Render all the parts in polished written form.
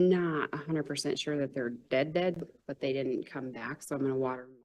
not 100% sure that they're dead, but they didn't come back, so I'm gonna water them.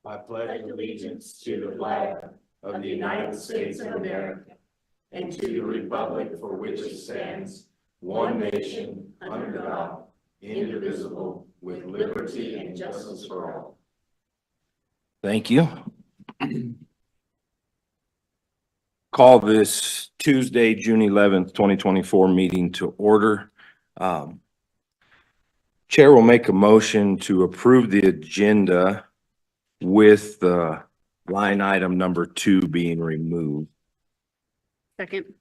I pledge allegiance to the flag of the United States of America and to the republic for which it stands, one nation, under God, indivisible, with liberty and justice for all. Thank you. Call this Tuesday, June 11th, 2024 meeting to order. Chair will make a motion to approve the agenda with the line item number 2 being removed. Second.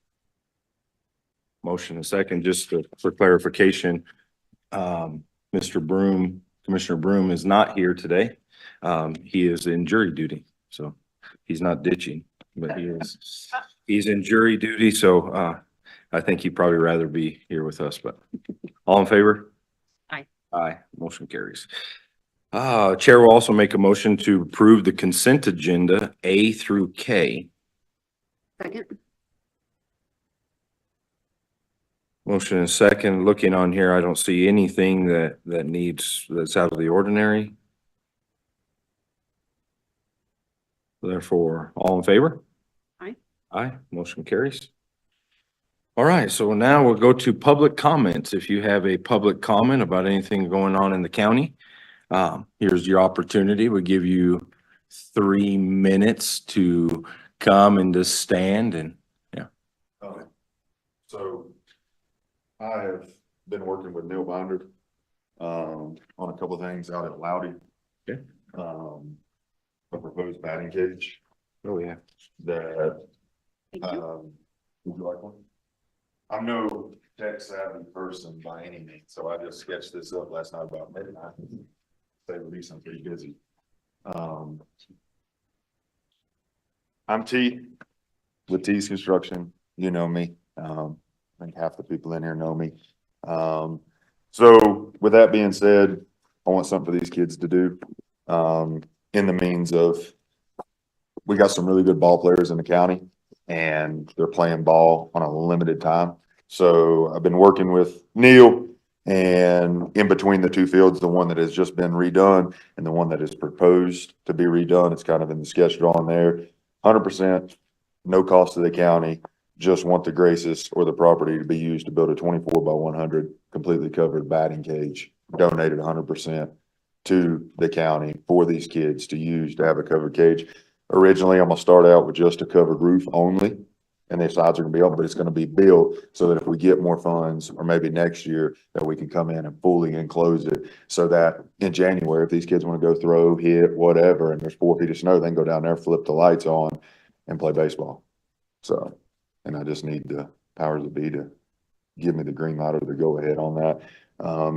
Motion and second, just for clarification. Mr. Broom, Commissioner Broom is not here today. He is in jury duty, so he's not ditching, but he's in jury duty. So, I think he'd probably rather be here with us, but all in favor? Aye. Aye, motion carries. Chair will also make a motion to approve the consent agenda A through K. Second. Motion and second. Looking on here, I don't see anything that's out of the ordinary. Therefore, all in favor? Aye. Aye, motion carries. All right, so now we'll go to public comments. If you have a public comment about anything going on in the county, here's your opportunity. We give you 3 minutes to come and just stand and, yeah. So I have been working with Neil Binder on a couple of things out at Loudy. Okay. A proposed batting cage Oh, yeah. that, Thank you. would you like one? I'm no tech savvy person by any means, so I just sketched this up last night about midnight. Say the least, I'm pretty busy. I'm T with T's Construction. You know me. I think half the people in here know me. So with that being said, I want something for these kids to do. In the means of, we got some really good ball players in the county and they're playing ball on a limited time. So I've been working with Neil, and in between the two fields, the one that has just been redone and the one that is proposed to be redone, it's kind of in the sketch drawing there. 100%, no cost to the county, just want the graces or the property to be used to build a 24 by 100 completely covered batting cage, donated 100% to the county for these kids to use to have a covered cage. Originally, I'm gonna start out with just a covered roof only, and the sides are gonna be open, but it's gonna be built so that if we get more funds, or maybe next year, that we can come in and fully enclose it, so that in January, if these kids wanna go throw, hit, whatever, and there's 4 feet of snow, they can go down there, flip the lights on, and play baseball. So, and I just need the powers that be to give me the green light or the go ahead on that.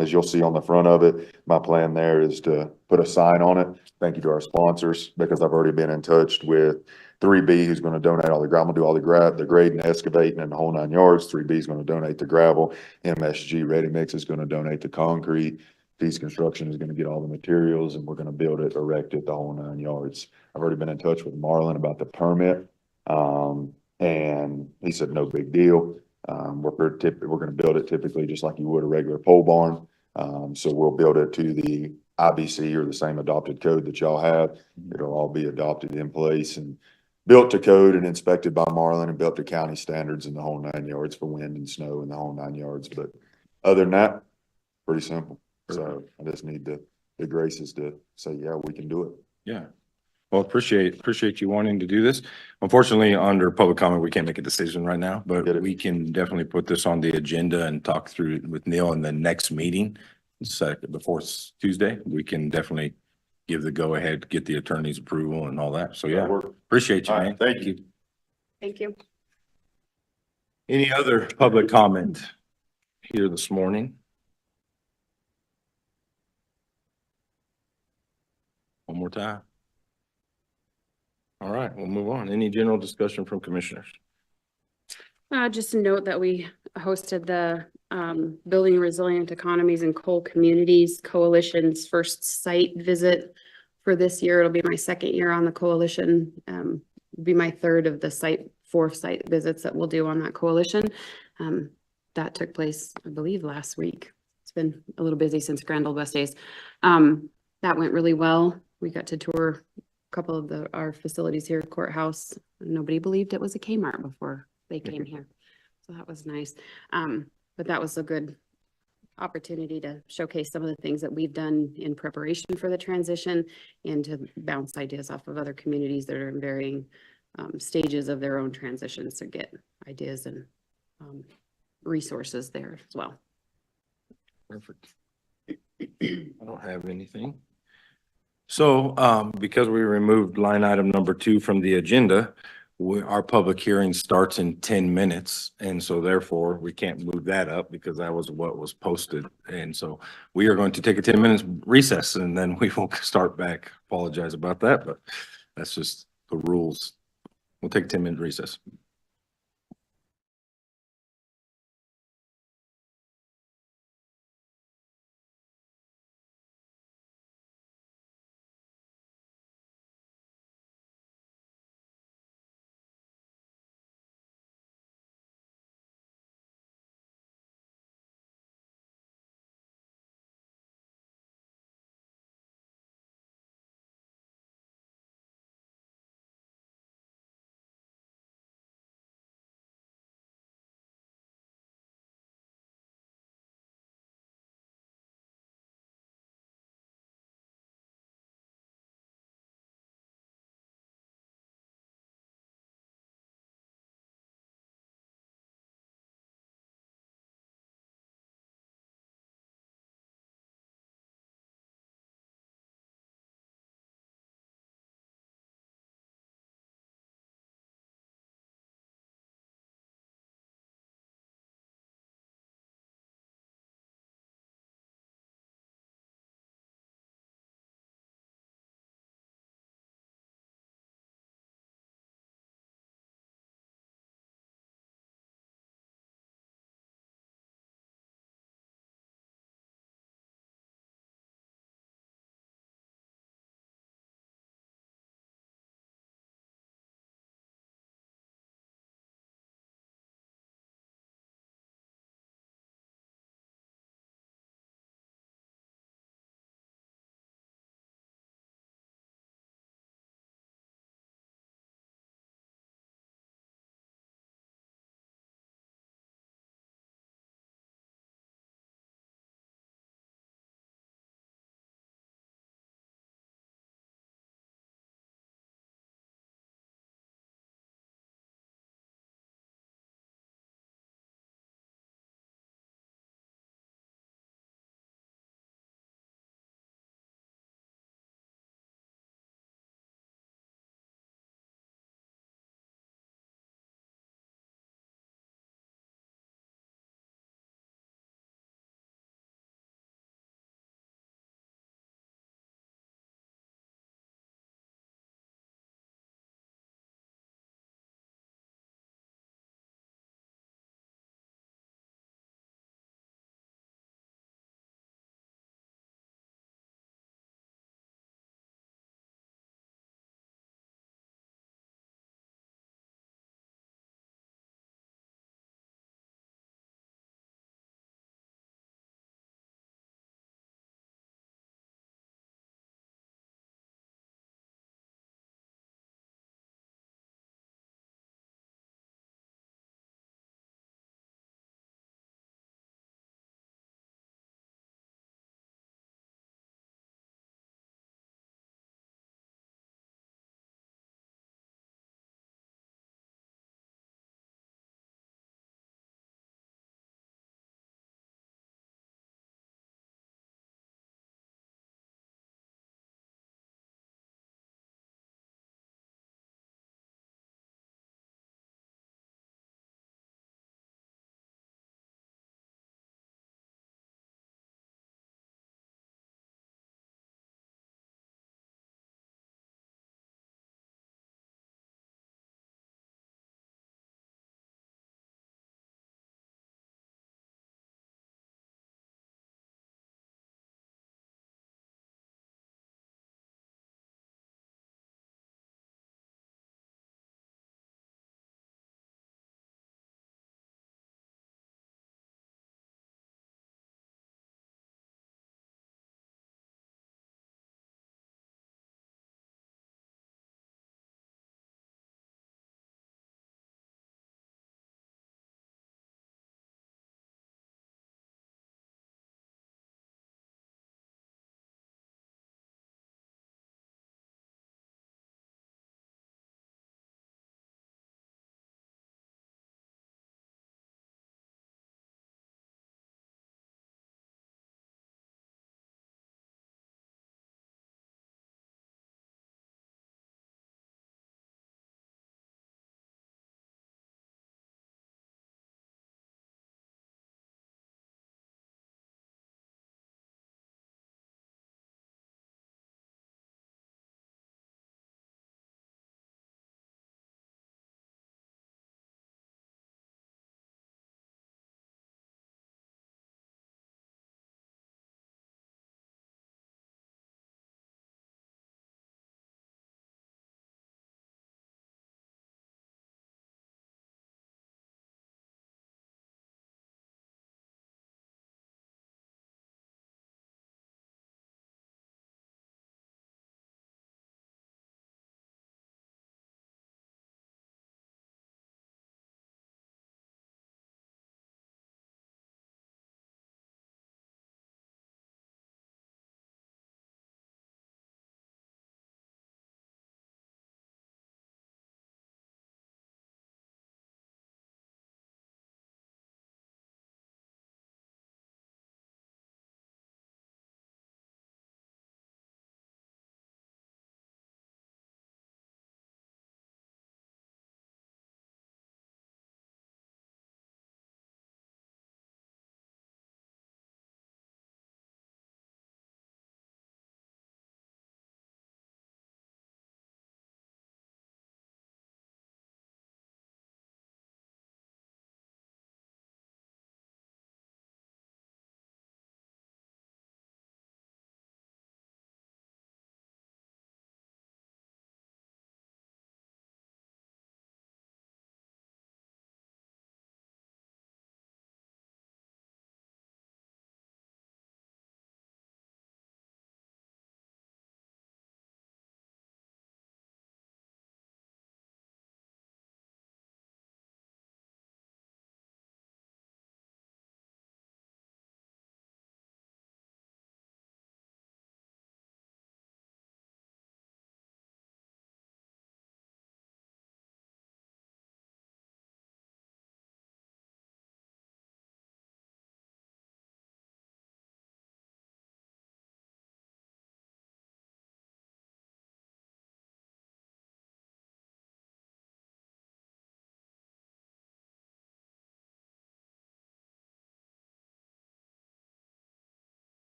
As you'll see on the front of it, my plan there is to put a sign on it. Thank you to our sponsors, because I've already been in touch with 3B, who's going to donate all the gravel, do all the grading, excavating, and the whole 9 yards. 3B is going to donate the gravel. MSG Ready Mix is going to donate the concrete. T's Construction is going to get all the materials, and we're going to build it, erect it, the whole 9 yards. I've already been in touch with Marlon about the permit, and he said no big deal. We're going to build it typically just like you would a regular pole barn. So we'll build it to the IBC or the same adopted code that y'all have. It'll all be adopted in place and built to code and inspected by Marlin and built to county standards in the whole 9 yards for wind and snow in the whole 9 yards. But other than that, pretty simple. So I just need the graces to say, yeah, we can do it. Yeah. Well, appreciate you wanting to do this. Unfortunately, under public comment, we can't make a decision right now, but we can definitely put this on the agenda and talk through it with Neil in the next meeting. Before Tuesday, we can definitely give the go ahead, get the attorney's approval and all that. So yeah, appreciate you, man. Thank you. Thank you. Any other public comment here this morning? One more time. All right, we'll move on. Any general discussion from commissioners? Just a note that we hosted the Building Resilient Economies in Coal Communities Coalition's first site visit for this year. It'll be my second year on the coalition. It'll be my third of the 4 site visits that we'll do on that coalition. That took place, I believe, last week. It's been a little busy since Grand Old West days. That went really well. We got to tour couple of our facilities here, courthouse. Nobody believed it was a Kmart before they came here. So that was nice. But that was a good opportunity to showcase some of the things that we've done in preparation for the transition and to bounce ideas off of other communities that are in varying stages of their own transitions to get ideas and resources there as well. Perfect. I don't have anything. So, because we removed line item number 2 from the agenda, our public hearing starts in 10 minutes. And so therefore we can't move that up because that was what was posted. And so we are going to take a 10 minutes recess and then we will start back. Apologize about that, but that's just the rules. We'll take a 10-minute recess.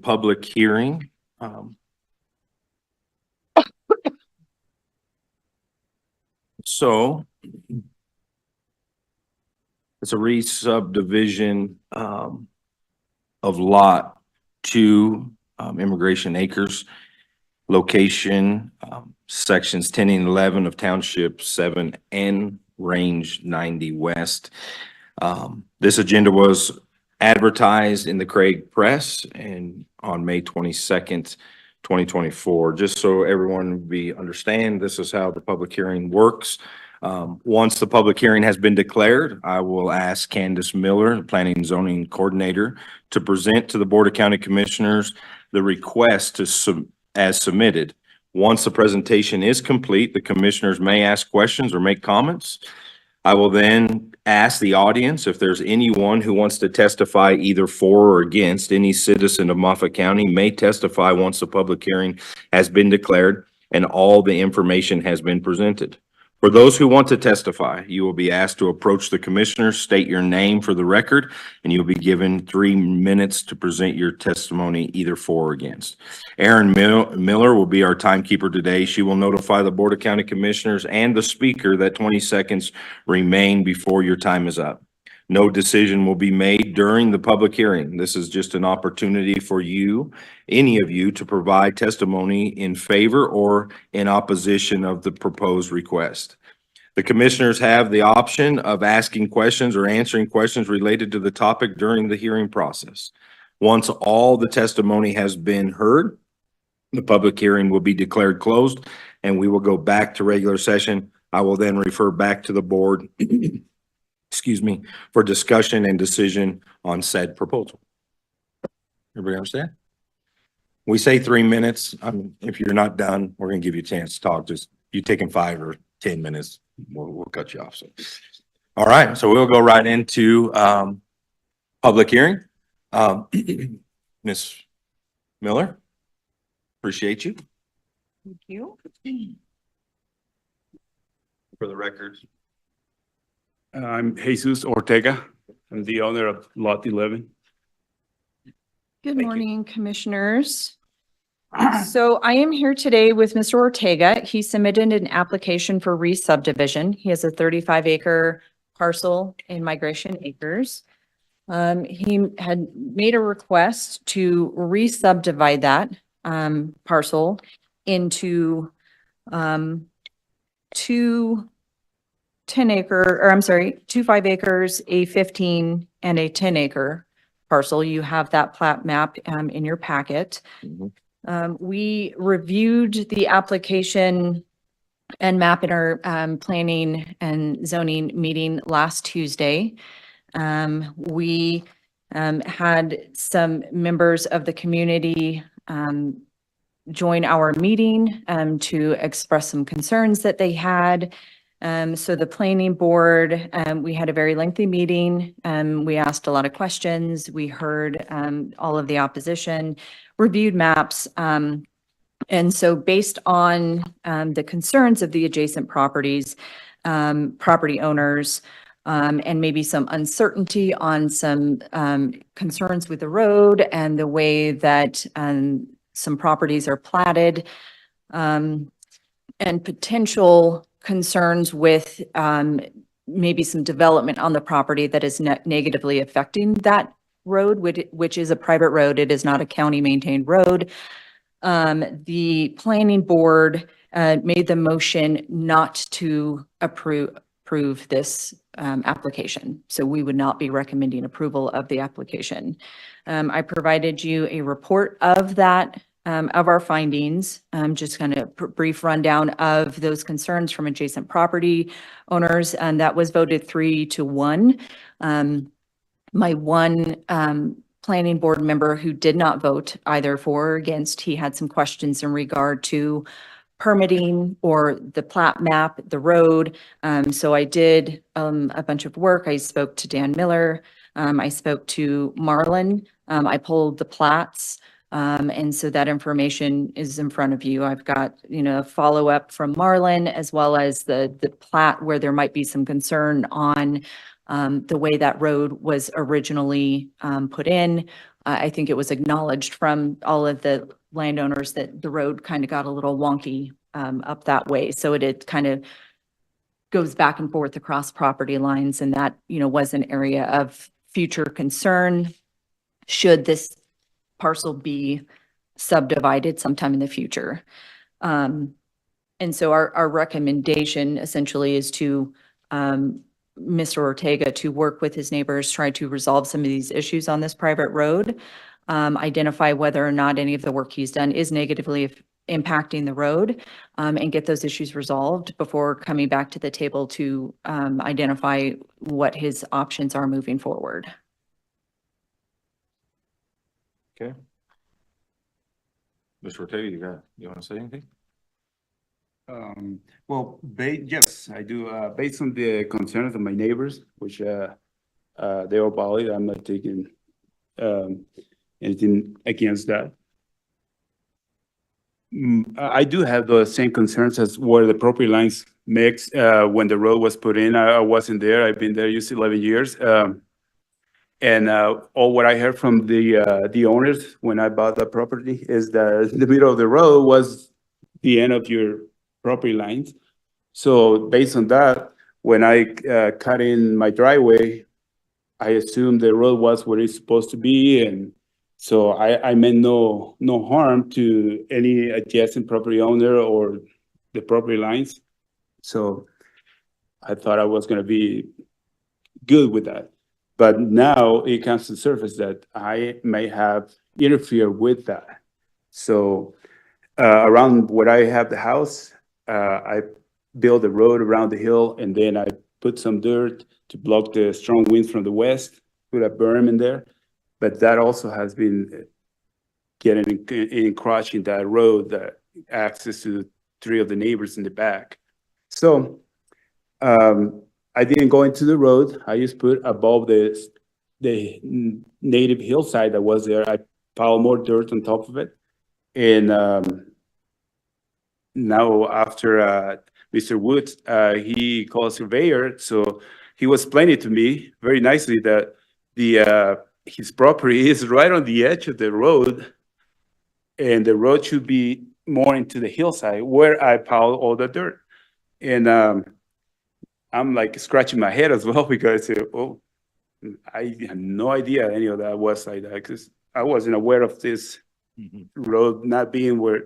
public hearing. So it's a re-subdivision of lot 2, Immigration Acres, location sections 10 and 11 of Township 7N, Range 90 West. This agenda was advertised in the Craig Press and on May 22nd, 2024. Just so everyone understand, this is how the public hearing works. Once the public hearing has been declared, I will ask Candace Miller, Planning and Zoning Coordinator, to present to the Board of County Commissioners the request as submitted. Once the presentation is complete, the commissioners may ask questions or make comments. I will then ask the audience if there's anyone who wants to testify either for or against. Any citizen of Moffat County may testify once the public hearing has been declared and all the information has been presented. For those who want to testify, you will be asked to approach the commissioners, state your name for the record, and you'll be given 3 minutes to present your testimony either for or against. Erin Miller will be our timekeeper today. She will notify the Board of County Commissioners and the speaker that 20 seconds remain before your time is up. No decision will be made during the public hearing. This is just an opportunity for you, any of you, to provide testimony in favor or in opposition of the proposed request. The commissioners have the option of asking questions or answering questions related to the topic during the hearing process. Once all the testimony has been heard, the public hearing will be declared closed and we will go back to regular session. I will then refer back to the board excuse me, for discussion and decision on said proposal. Everybody understand? We say 3 minutes. If you're not done, we're gonna give you a chance to talk. Just you taking 5 or 10 minutes, we'll cut you off. So, all right. So we'll go right into public hearing. Ms. Miller, appreciate you. Thank you. For the record. I'm Jesus Ortega. I'm the owner of Lot 11. Good Thank you. morning, commissioners. So I am here today with Mr. Ortega. He submitted an application for re-subdivision. He has a 35-acre parcel in Migration Acres. He had made a request to re-subdivide that parcel into 2 5 acres, a 15 and a 10-acre parcel. You have that plat map in your packet. We reviewed the application and map in our planning and zoning meeting last Tuesday. We had some members of the community join our meeting to express some concerns that they had. So the planning board, we had a very lengthy meeting. We asked a lot of questions. We heard all of the opposition, reviewed maps. And so based on the concerns of the adjacent properties, property owners, and maybe some uncertainty on some concerns with the road and the way that some properties are platted, and potential concerns with maybe some development on the property that is negatively affecting that road, which is a private road. It is not a county maintained road. The planning board made the motion not to approve this application. So we would not be recommending approval of the application. I provided you a report of that, of our findings, just kind of brief rundown of those concerns from adjacent property owners, and that was voted 3-1. My one planning board member who did not vote either for or against, he had some questions in regard to permitting or the plat map, the road. So I did a bunch of work. I spoke to Dan Miller. I spoke to Marlon. I pulled the plats. And so that information is in front of you. I've got, a follow-up from Marlon, as well as the plat where there might be some concern on the way that road was originally put in, I think it was acknowledged from all of the landowners that the road kind of got a little wonky up that way. So it kind of goes back and forth across property lines, and that, was an area of future concern should this parcel be subdivided sometime in the future. And so our recommendation essentially is to Mr. Ortega to work with his neighbors, try to resolve some of these issues on this private road, identify whether or not any of the work he's done is negatively impacting the road, and get those issues resolved before coming back to the table to identify what his options are moving forward. Okay. Mr. Ortega, you want to say anything? Well, yes, I do. Based on the concerns of my neighbors, which they are valid, I'm not taking anything against that. I do have the same concerns as where the property lines mix when the road was put in. I wasn't there. I've been there used 11 years. And all what I heard from the owners when I bought the property is that the middle of the road was the end of your property lines. So based on that, when I cut in my driveway, I assumed the road was where it's supposed to be, and so I meant no harm to any adjacent property owner or the property lines. So I thought I was going to be good with that. But now it comes to the surface that I may have interfered with that. So around where I have the house, I built a road around the hill, and then I put some dirt to block the strong winds from the west, put a berm in there. But that also has been getting encroaching that road, that access to 3 of the neighbors in the back. So I didn't go into the road. I just put above the native hillside that was there. I piled more dirt on top of it. And now after Mr. Woods, he called a surveyor. So he was explaining to me very nicely that his property is right on the edge of the road, and the road should be more into the hillside where I piled all the dirt. And I'm like scratching my head as well, because I had no idea any of that was like that, because I wasn't aware of this road not being where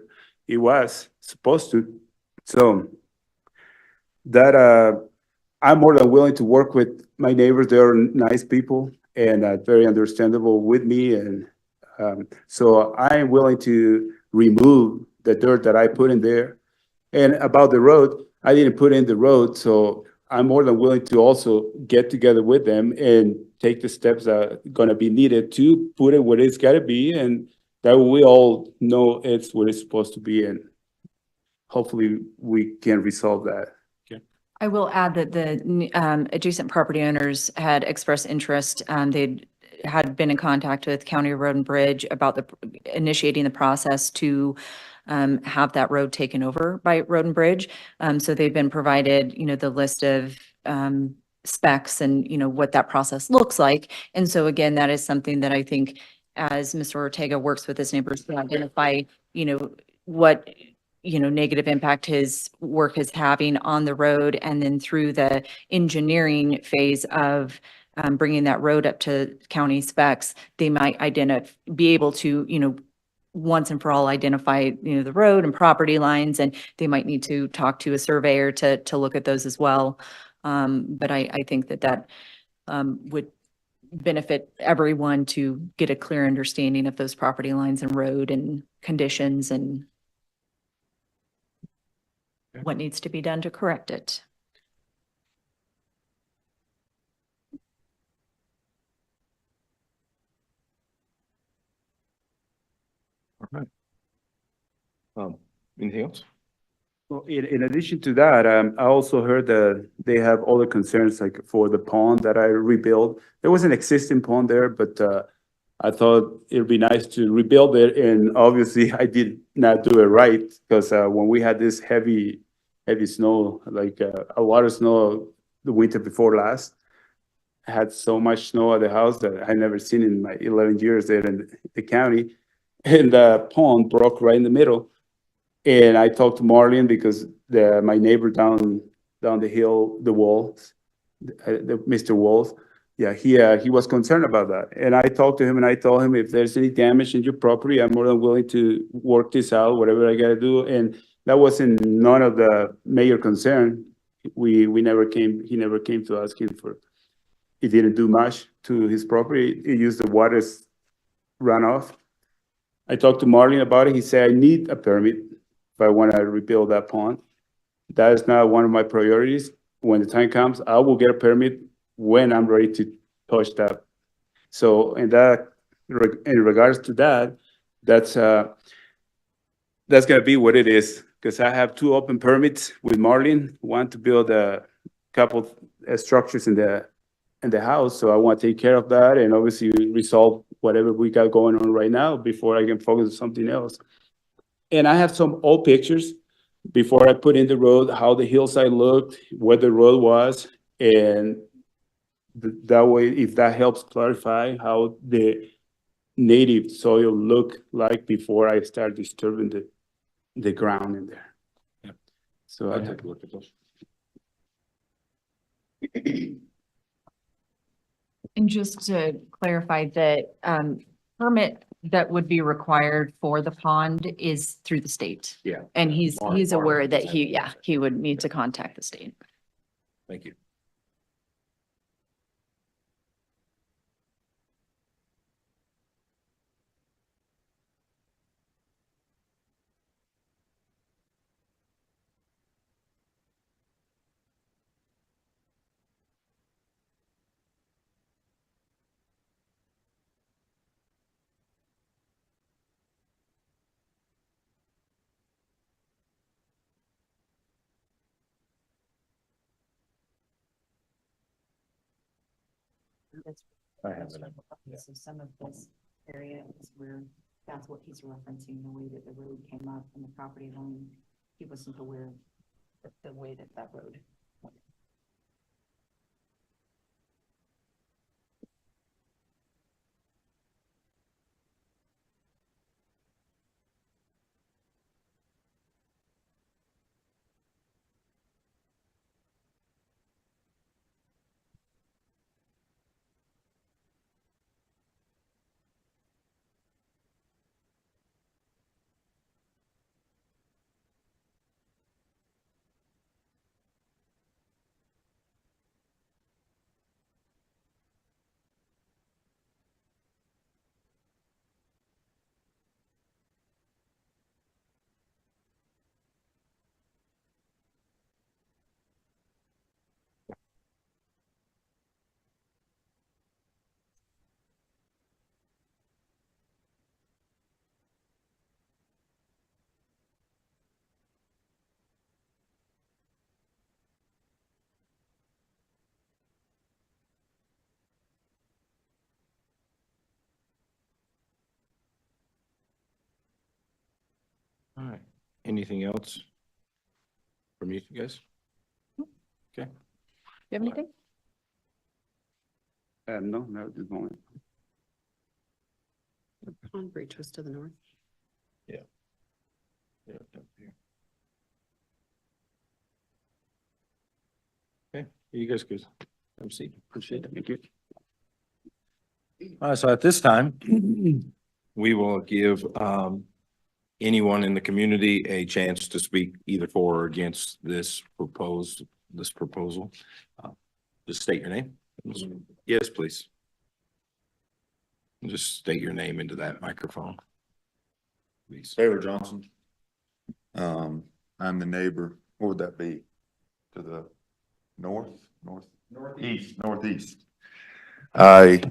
it was supposed to. So that I'm more than willing to work with my neighbors. They're nice people and very understandable with me. And so I'm willing to remove the dirt that I put in there. And about the road, I didn't put in the road, so I'm more than willing to also get together with them and take the steps that are going to be needed to put it where it's got to be, and that we all know it's where it's supposed to be, and hopefully we can resolve that. I will add that the adjacent property owners had expressed interest. They had been in contact with County Road and Bridge about initiating the process to have that road taken over by Road and Bridge. So they've been provided, the list of specs and, what that process looks like. And so again, that is something that I think as Mr. Ortega works with his neighbors to identify, what negative impact his work is having on the road, and then through the engineering phase of bringing that road up to county specs, they might be able to, once and for all identify, the road and property lines, and they might need to talk to a surveyor to look at those as well. But I think that would benefit everyone to get a clear understanding of those property lines and road and conditions and what needs to be done to correct it. All right. Anything else? Well, in addition to that, I also heard that they have other concerns, like for the pond that I rebuilt. There was an existing pond there, but I thought it'd be nice to rebuild it. And obviously I did not do it right, because when we had this heavy snow, like a lot of snow the winter before last, had so much snow at the house that I never seen in my 11 years there in the county. And the pond broke right in the middle. And I talked to Marlene because my neighbor down the hill, the Walls, Mr. Walls, yeah, he was concerned about that. And I talked to him and I told him, if there's any damage in your property, I'm more than willing to work this out, whatever I gotta do. And that wasn't none of the major concern. He never came to asking for, he didn't do much to his property. He used the water's runoff. I talked to Marlene about it. He said, I need a permit if I want to rebuild that pond. That is not one of my priorities. When the time comes, I will get a permit when I'm ready to touch that. So in regards to that, that's gonna be what it is. Because I have 2 open permits with Marlene, one to build a couple structures in the house. So I want to take care of that and obviously resolve whatever we got going on right now before I can focus on something else. And I have some old pictures before I put in the road, how the hillside looked, where the road was, and that way, if that helps clarify how the native soil looked like before I start disturbing the ground in there. Yeah. So I'll take a look at those. And just to clarify, the permit that would be required for the pond is through the state. Yeah. And he's Marlon aware that has he that. would need to contact the state. Thank you. I have it. Yeah. So some of this area is where, that's what he's referencing, the way that the road came up and the property line. He wasn't aware of the way that road went. All right. Anything else from you guys? Okay. You have anything? no, not at this moment. Pond breach was to the north. Yeah. Okay, you guys good. Have a seat. Appreciate it. Thank you. All right, so at this time, we will give anyone in the community a chance to speak either for or against this proposal. Just state your name. Yes, please. Just state your name into that microphone. Please. Taylor Johnson. I'm the neighbor. What would that be? To the northeast. I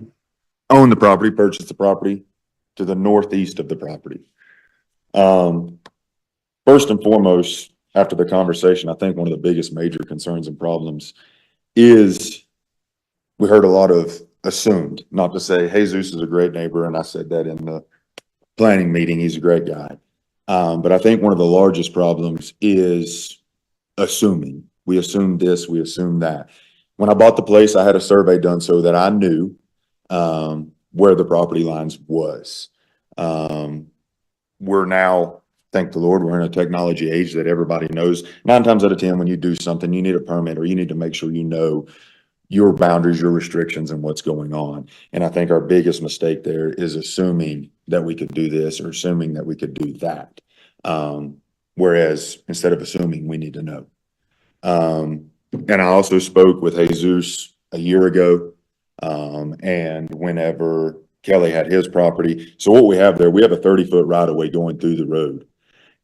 own the property, purchased the property to the northeast of the property. First and foremost, after the conversation, I think one of the biggest major concerns and problems is we heard a lot of assumed, not to say Jesus is a great neighbor, and I said that in the planning meeting, he's a great guy. But I think one of the largest problems is assuming. We assume this, we assume that. When I bought the place, I had a survey done so that I knew, where the property lines was. We're now, thank the Lord, we're in a technology age that everybody knows. 9 times out of 10, when you do something, you need a permit, or you need to make sure you know your boundaries, your restrictions, and what's going on. And I think our biggest mistake there is assuming that we could do this or assuming that we could do that. Whereas instead of assuming, we need to know. And I also spoke with Jesus a year ago. And whenever Kelly had his property, so what we have there, we have a 30-foot right of way going through the road.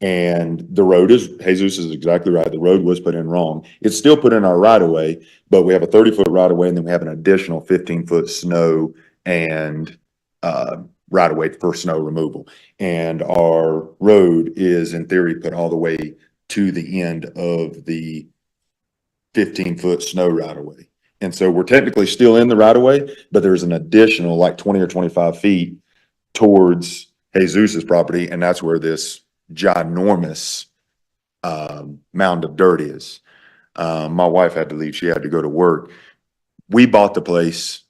And the road is, Jesus is exactly right. The road was put in wrong. It's still put in our right of way, but we have a 30-foot right of way, and then we have an additional 15-foot snow and right of way for snow removal. And our road is in theory put all the way to the end of the 15-foot snow right of way. And so we're technically still in the right of way, but there's an additional like 20 or 25 feet towards Jesus's property, and that's where this ginormous mound of dirt is. My wife had to leave. She had to go to work. We bought the place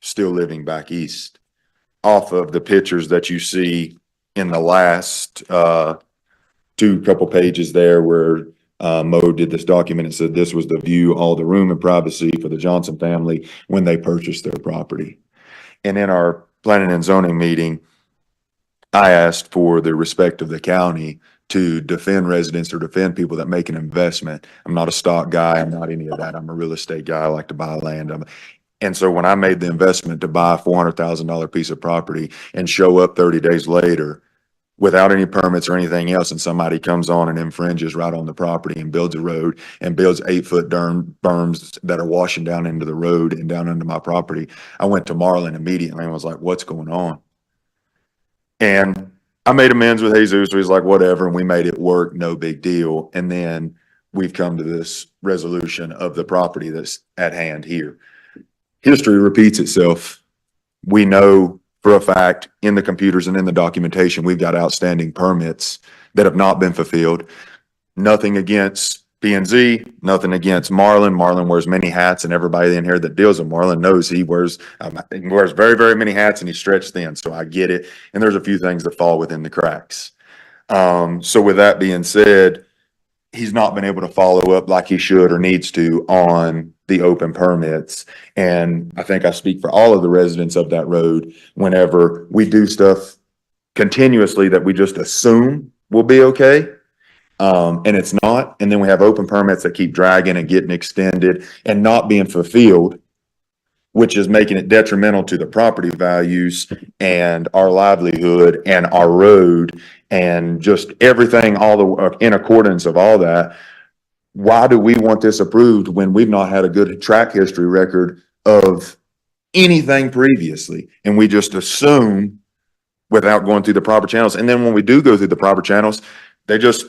still living back east off of the pictures that you see in the last couple pages there where Mo did this document and said this was the view, all the room and privacy for the Johnson family when they purchased their property. And in our planning and zoning meeting, I asked for the respect of the county to defend residents or defend people that make an investment. I'm not a stock guy. I'm not any of that. I'm a real estate guy. I like to buy land. And so when I made the investment to buy a $400,000 piece of property and show up 30 days later without any permits or anything else, and somebody comes on and infringes right on the property and builds a road and builds 8-foot berms that are washing down into the road and down into my property, I went to Marlon immediately and was like, what's going on? And I made amends with Jesus. So he's like, whatever. And we made it work. No big deal. And then we've come to this resolution of the property that's at hand here. History repeats itself. We know for a fact in the computers and in the documentation, we've got outstanding permits that have not been fulfilled. Nothing against P&Z, nothing against Marlon. Marlon wears many hats, and everybody in here that deals with Marlon knows he wears very, very many hats, and he's stretched thin. So I get it. And there's a few things that fall within the cracks. So with that being said, he's not been able to follow up like he should or needs to on the open permits. And I think I speak for all of the residents of that road whenever we do stuff continuously that we just assume will be okay. And it's not. And then we have open permits that keep dragging and getting extended and not being fulfilled, which is making it detrimental to the property values and our livelihood and our road and just everything, in accordance of all that. Why do we want this approved when we've not had a good track history record of anything previously? And we just assume without going through the proper channels. And then when we do go through the proper channels, they just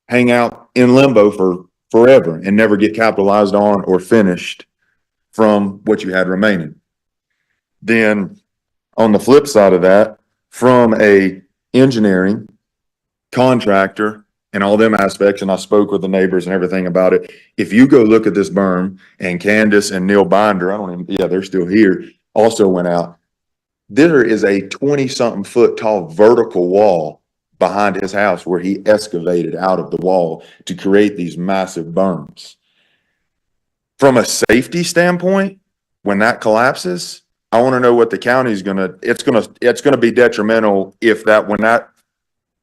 hang out in limbo for forever and never get capitalized on or finished from what you had remaining. Then on the flip side of that, from a engineering, contractor, and all them aspects, and I spoke with the neighbors and everything about it. If you go look at this berm, and Candace and Neil Binder, they're still here, also went out. There is a 20-something foot tall vertical wall behind his house where he excavated out of the wall to create these massive berms. From a safety standpoint, when that collapses, I want to know what the county's it's gonna be detrimental if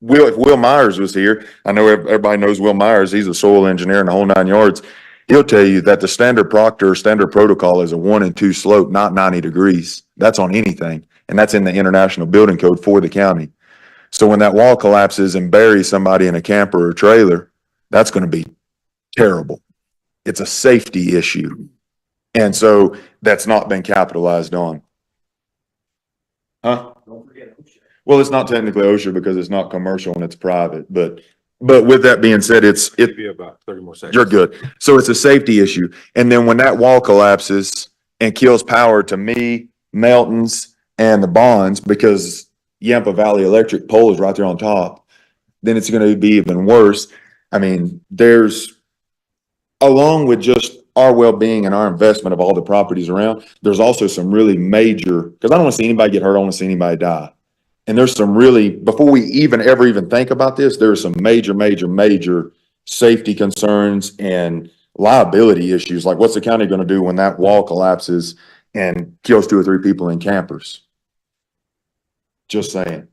Will Myers was here. I know everybody knows Will Myers. He's a soil engineer in the whole 9 yards. He'll tell you that the standard protocol is a 1 and 2 slope, not 90 degrees. That's on anything. And that's in the International Building Code for the county. So when that wall collapses and buries somebody in a camper or trailer, that's going to be terrible. It's a safety issue. And so that's not been capitalized on. Huh? Don't forget OSHA. Well, it's not technically OSHA because it's not commercial and it's private, but with that being said, It'd be about 30 more seconds. you're good. So it's a safety issue. And then when that wall collapses and kills power to me, Melton's, and the Bonds, because Yampa Valley Electric pole is right there on top, then it's going to be even worse. I mean, along with just our well-being and our investment of all the properties around, there's also some really major, because I don't want to see anybody get hurt, I don't want to see anybody die. And there's some really, before we even think about this, there are some major safety concerns and liability issues. Like, what's the county going to do when that wall collapses and kills 2 or 3 people in campers? Just saying.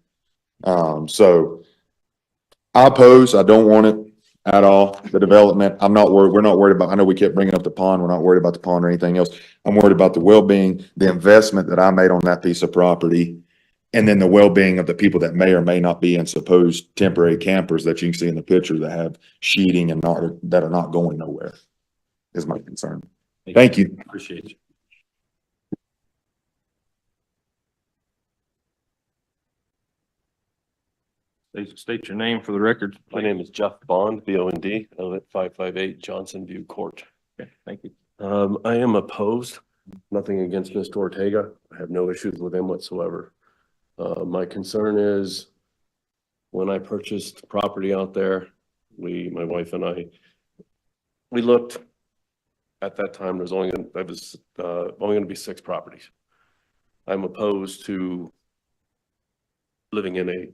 So I don't want it at all. The development, I'm not worried. We're not worried about, I know we kept bringing up the pond. We're not worried about the pond or anything else. I'm worried about the well-being, the investment that I made on that piece of property, and then the well-being of the people that may or may not be in supposed temporary campers that you can see in the picture that have sheeting and that are not going nowhere, is my concern. Thank you. Appreciate you. State your name for the record. My name is Jeff Bond, B-O-N-D. I live at 558 Johnson View Court. Okay, thank you. I am opposed. Nothing against Mr. Ortega. I have no issues with him whatsoever. My concern is when I purchased property out there, my wife and I, we looked at that time, there's only going to be 6 properties. I'm opposed to living in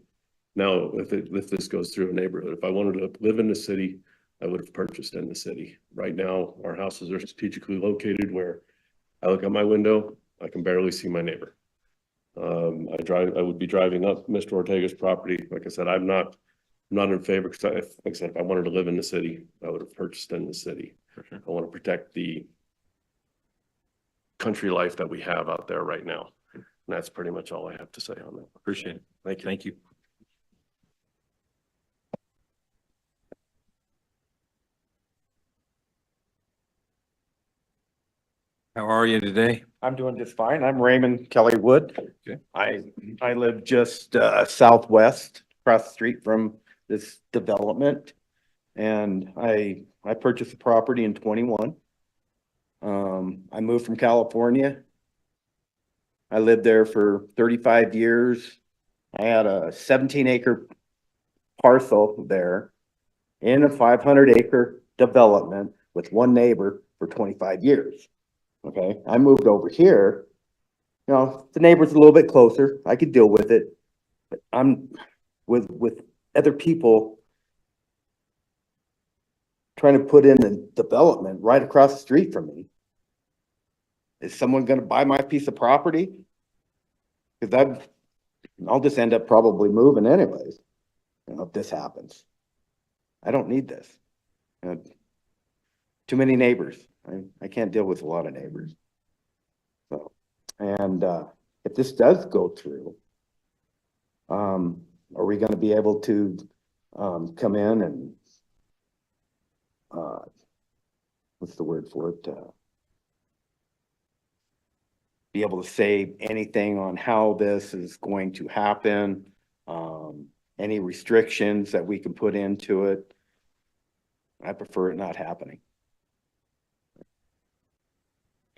now, if this goes through a neighborhood, if I wanted to live in the city, I would have purchased in the city. Right now, our houses are strategically located where I look out my window, I can barely see my neighbor. I would be driving up Mr. Ortega's property. Like I said, I'm not in favor, because like I said, if I wanted to live in the city, I would have purchased in the city. Sure. I want to protect the country life that we have out there right now. And that's pretty much all I have to say on that. Appreciate it. Thank you. Thank you. How are you today? I'm doing just fine. I'm Raymond Kelly Wood. Okay. I live just southwest, across the street from this development. And I purchased the property in 21. I moved from California. I lived there for 35 years. I had a 17-acre parcel there in a 500-acre development with one neighbor for 25 years. Okay, I moved over here. You know, the neighbor's a little bit closer. I could deal with it. But I'm with other people trying to put in a development right across the street from me. Is someone gonna buy my piece of property? Because I'll just end up probably moving anyways, you know, if this happens. I don't need this. Too many neighbors. I can't deal with a lot of neighbors. So, and if this does go through, are we going to be able to come in and what's the word for it? Be able to say anything on how this is going to happen? Any restrictions that we can put into it? I prefer it not happening.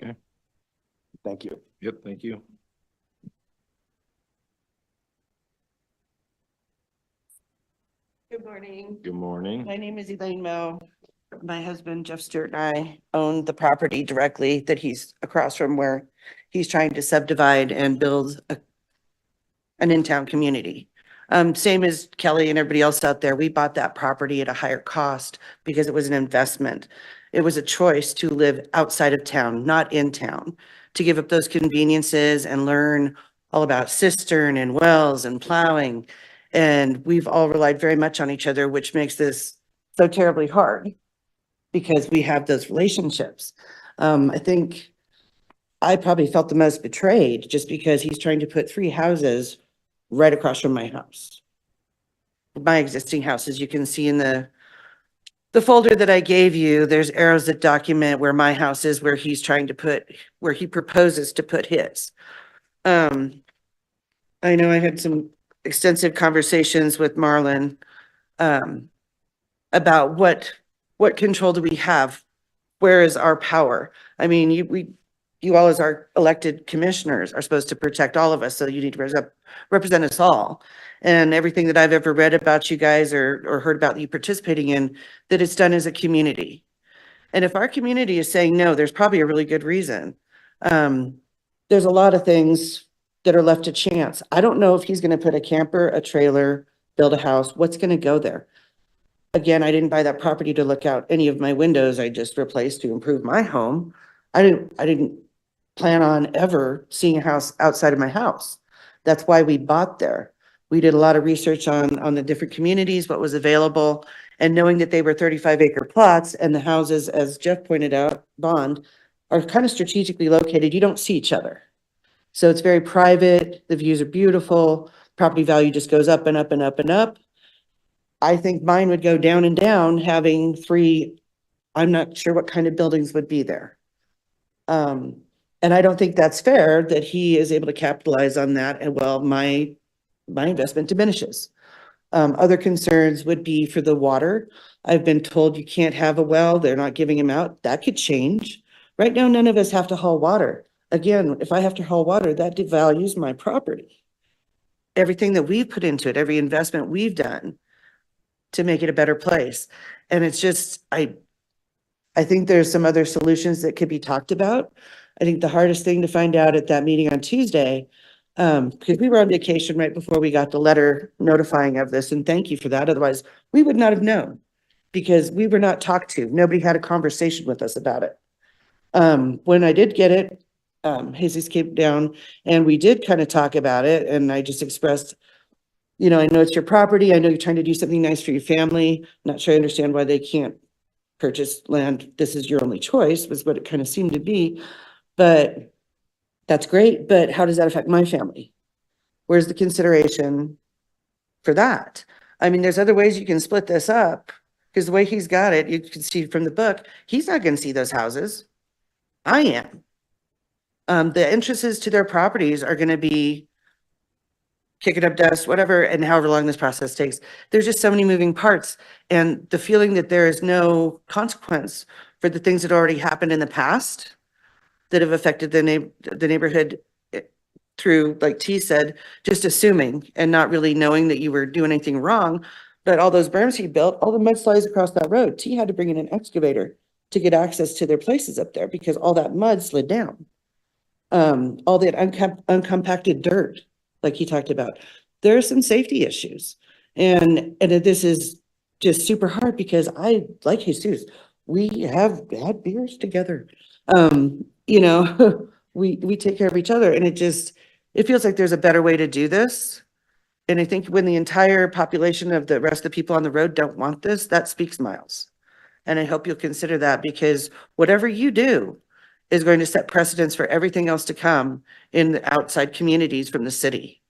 Okay. Thank you. Yep, thank you. Good morning. Good morning. My name is Elaine Moe. My husband Jeff Stewart and I own the property directly that he's across from, where he's trying to subdivide and build an in-town community. Same as Kelly and everybody else out there, we bought that property at a higher cost because it was an investment. It was a choice to live outside of town, not in town, to give up those conveniences and learn all about cistern and wells and plowing. And we've all relied very much on each other, which makes this so terribly hard because we have those relationships. I think I probably felt the most betrayed just because he's trying to put 3 houses right across from my house. My existing house, as you can see in the folder that I gave you, there's arrows that document where my house is, where he's trying to put, where he proposes to put his. I know I had some extensive conversations with Marlon about what control do we have? Where is our power? I mean, you all as our elected commissioners are supposed to protect all of us, so you need to represent us all. And everything that I've ever read about you guys or heard about you participating in, that it's done as a community. And if our community is saying no, there's probably a really good reason. There's a lot of things that are left to chance. I don't know if he's gonna put a camper, a trailer, build a house, what's gonna go there? Again, I didn't buy that property to look out any of my windows. I just replaced to improve my home. I didn't plan on ever seeing a house outside of my house. That's why we bought there. We did a lot of research on the different communities, what was available, and knowing that they were 35-acre plots and the houses, as Jeff pointed out, Bond, are kind of strategically located. You don't see each other. So it's very private. The views are beautiful. Property value just goes up and up and up and up. I think mine would go down and down having 3, I'm not sure what kind of buildings would be there. And I don't think that's fair that he is able to capitalize on that, and well, my investment diminishes. Other concerns would be for the water. I've been told you can't have a well, they're not giving them out. That could change. Right now, none of us have to haul water. Again, if I have to haul water, that devalues my property. Everything that we've put into it, every investment we've done to make it a better place. And it's just, I think there's some other solutions that could be talked about. I think the hardest thing to find out at that meeting on Tuesday, because we were on vacation right before we got the letter notifying of this, and thank you for that. Otherwise, we would not have known because we were not talked to. Nobody had a conversation with us about it. When I did get it, Jesus came down and we did kind of talk about it, and I just expressed, you know, I know it's your property. I know you're trying to do something nice for your family. Not sure I understand why they can't purchase land. This is your only choice, was what it kind of seemed to be. But that's great. But how does that affect my family? Where's the consideration for that? I mean, there's other ways you can split this up, because the way he's got it, you can see from the book, he's not going to see those houses. I am. The entrances to their properties are going to be kicking up dust, whatever, and however long this process takes. There's just so many moving parts, and the feeling that there is no consequence for the things that already happened in the past that have affected the neighborhood through, like T said, just assuming and not really knowing that you were doing anything wrong. But all those berms he built, all the mudslides across that road, T had to bring in an excavator to get access to their places up there because all that mud slid down. All that uncompacted dirt, like he talked about. There are some safety issues. And this is just super hard because I, like Jesus, we have had beers together. You know, we take care of each other, and it feels like there's a better way to do this. And I think when the entire population of the rest of the people on the road don't want this, that speaks miles. And I hope you'll consider that, because whatever you do is going to set precedents for everything else to come in the outside communities from the city.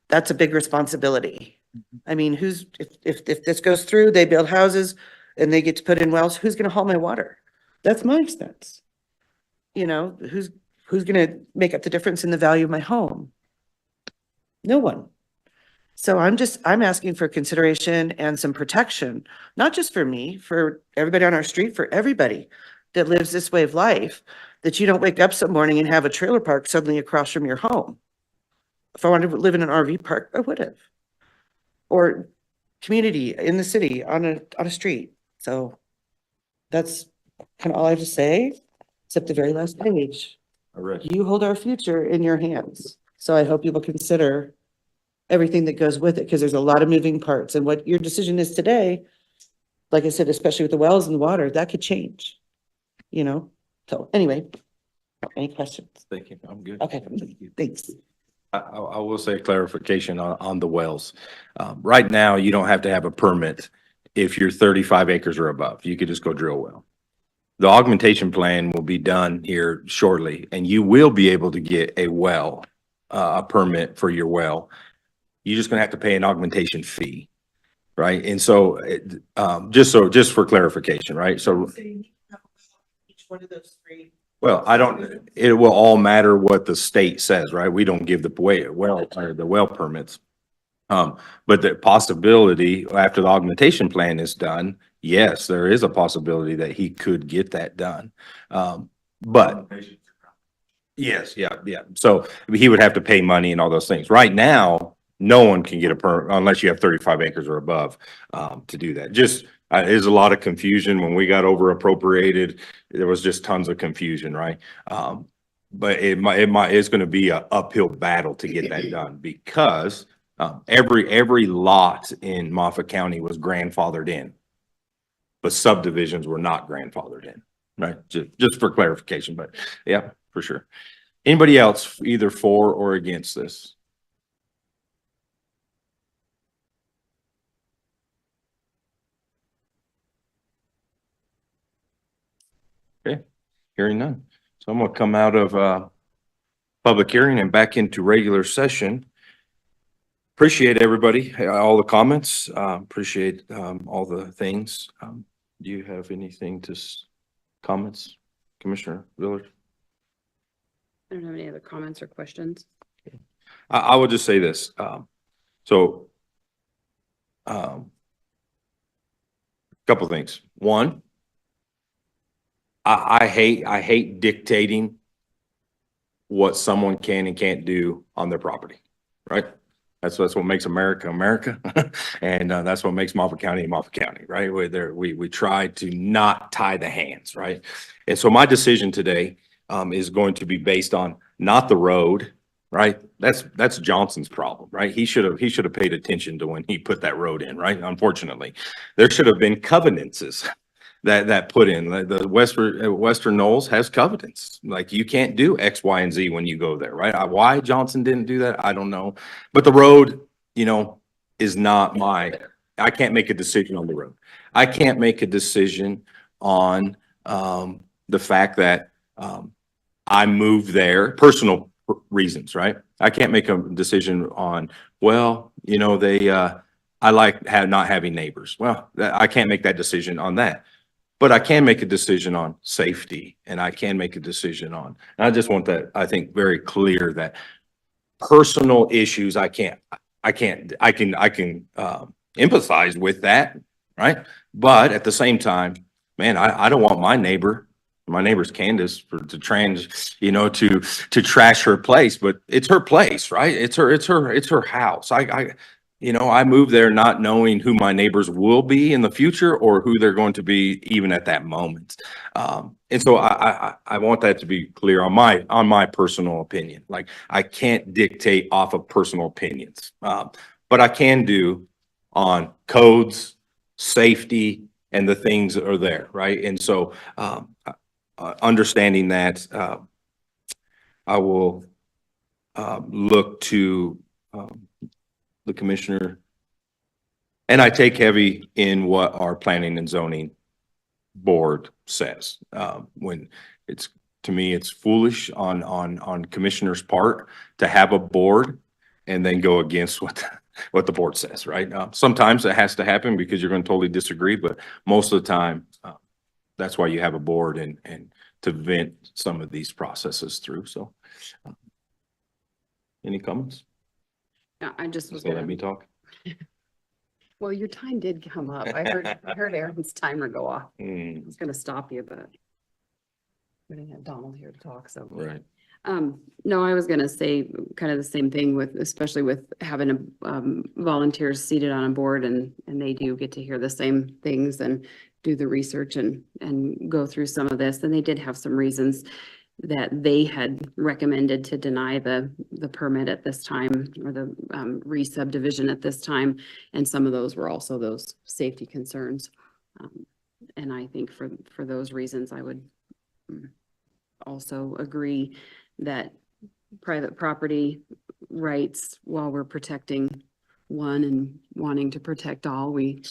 That's a big responsibility. I mean, if this goes through, they build houses and they get to put in wells, who's going to haul my water? That's my expense. You know, who's going to make up the difference in the value of my home? No one. So I'm asking for consideration and some protection, not just for me, for everybody on our street, for everybody that lives this way of life, that you don't wake up some morning and have a trailer park suddenly across from your home. If I wanted to live in an RV park, I would have. Or community in the city on a street. So that's kind of all I have to say, except the very last page. All right. You hold our future in your hands. So I hope you will consider everything that goes with it, because there's a lot of moving parts, and what your decision is today, like I said, especially with the wells and the water, that could change, you know? So anyway, any questions? Thank you. I'm good. Okay, thanks. I will say clarification on the wells. Right now, you don't have to have a permit if you're 35 acres or above. You could just go drill a well. The augmentation plan will be done here shortly, and you will be able to get a well, a permit for your well. You're just gonna have to pay an augmentation fee, right? And so, just for clarification, right? So, Each one of those 3. well, it will all matter what the state says, right? We don't give the well permits. But the possibility after the augmentation plan is done, yes, there is a possibility that he could get that done. But yes, yeah. So he would have to pay money and all those things. Right now, no one can get a permit unless you have 35 acres or above, to do that. Just There's a lot of confusion when we got over appropriated. There was just tons of confusion, right? But it's going to be a uphill battle to get that done because every lot in Moffett County was grandfathered in, but subdivisions were not grandfathered in, right? Just for clarification, but yeah, for sure. Anybody else either for or against this? Okay, hearing none. So I'm gonna come out of public hearing and back into regular session. Appreciate everybody, all the comments, appreciate all the things. Do you have anything to comments, Commissioner Willard? I don't have any other comments or questions. I will just say this. Couple things. One, I hate dictating what someone can and can't do on their property, right? That's what makes America, America. And that's what makes Moffett County, Moffett County, right? We try to not tie the hands, right? And so my decision today is going to be based on not the road, right? That's Johnson's problem, right? He should have paid attention to when he put that road in, right? Unfortunately, there should have been covenances that put in. The Western Knolls has covenants. Like you can't do X, Y, and Z when you go there, right? Why Johnson didn't do that, I don't know. But the road, is not I can't make a decision on the road. I can't make a decision on the fact that I moved there, personal reasons, right? I can't make a decision on, I like not having neighbors. Well, I can't make that decision on that. But I can make a decision on safety, and I can make a decision on, and I just want that, I think, very clear that personal issues, I can empathize with that, right? But at the same time, man, I don't want my neighbor's Candace to trash her place, but it's her place, right? It's her house. I moved there not knowing who my neighbors will be in the future or who they're going to be even at that moment. And so I want that to be clear on my personal opinion. Like I can't dictate off of personal opinions, but I can do on codes, safety, and the things that are there, right? And so understanding that, I will look to the commissioner, and I take heavy in what our planning and zoning board says. When to me, it's foolish on commissioner's part to have a board and then go against what the board says, right? Sometimes it has to happen because you're going to totally disagree, but most of the time, that's why you have a board and to vent some of these processes through. So, any comments? Yeah, I just was So let gonna, me talk. well, your time did come up. I heard Aaron's timer go off. I Mm, was gonna stop you, but we didn't have Donald here to talk, so. right. No, I was gonna say kind of the same thing especially with having volunteers seated on a board and they do get to hear the same things and do the research and go through some of this. And they did have some reasons that they had recommended to deny the permit at this time or the re-subdivision at this time. And some of those were also those safety concerns. And I think for those reasons, I would also agree that private property rights, while we're protecting one and wanting to protect all, we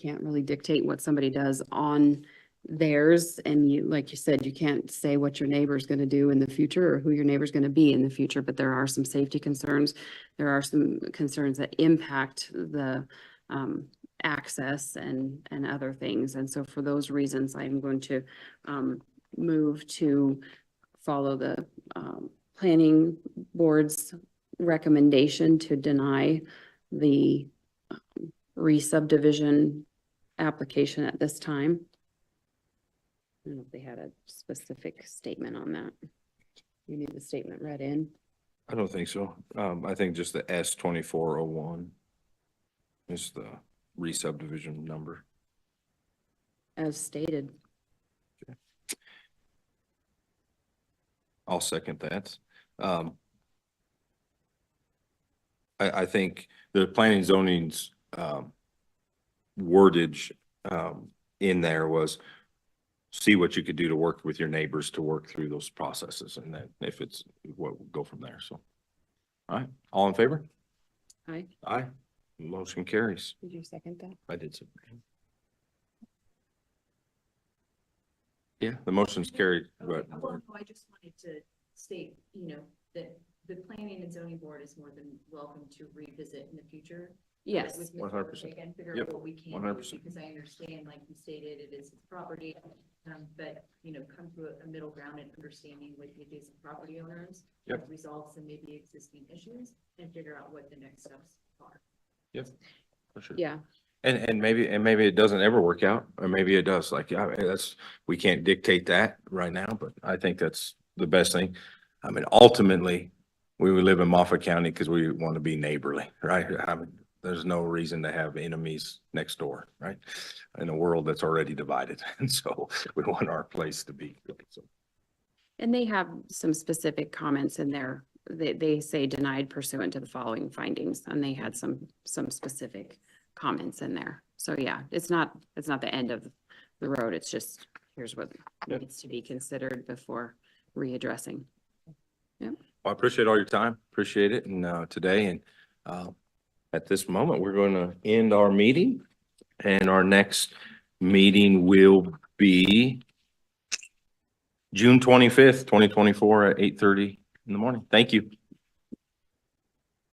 can't really dictate what somebody does on theirs. And you, like you said, you can't say what your neighbor's going to do in the future or who your neighbor's going to be in the future, but there are some safety concerns. There are some concerns that impact the access and other things. And so for those reasons, I'm going to move to follow the planning board's recommendation to deny the re-subdivision application at this time. I don't know if they had a specific statement on that. You need the statement read in. I don't think so. I think just the S-2401 is the re-subdivision number. as stated. I'll second that. I think the planning and zoning's, wordage, in there was see what you could do to work with your neighbors to work through those processes, and then if it's, what we'll go from there, so. All right, all in favor? Aye. Aye. Motion carries. Did you second that? I did so. Yeah, the motion's carried, but I just wanted to state, that the planning and zoning board is more than welcome to revisit in the future. Yes. With 100%. Again, figure Yep, out what we can do, 100%. because I understand, like you stated, it is his property. But, come to a middle ground and understanding with the adjacent property owners. Yep. that Resolve some maybe existing issues and figure out what the next steps are. Yep, for sure. Yeah. And maybe it doesn't ever work out, or maybe it does. Like, yeah, that's, we can't dictate that right now, but I think that's the best thing. I mean, ultimately, we would live in Moffett County because we want to be neighborly, right? I mean, there's no reason to have enemies next door, right? In a world that's already divided. And so we want our place to be. So, And they have some specific comments in there. They say denied pursuant to the following findings, and they had some specific comments in there. So yeah, it's not the end of the road. It's just, here's what needs to be considered before readdressing. Yep. well, I appreciate all your time. Appreciate it. And today, and at this moment, we're going to end our meeting, and our next meeting will be June 25th, 2024 at 8:30 in the morning. Thank you.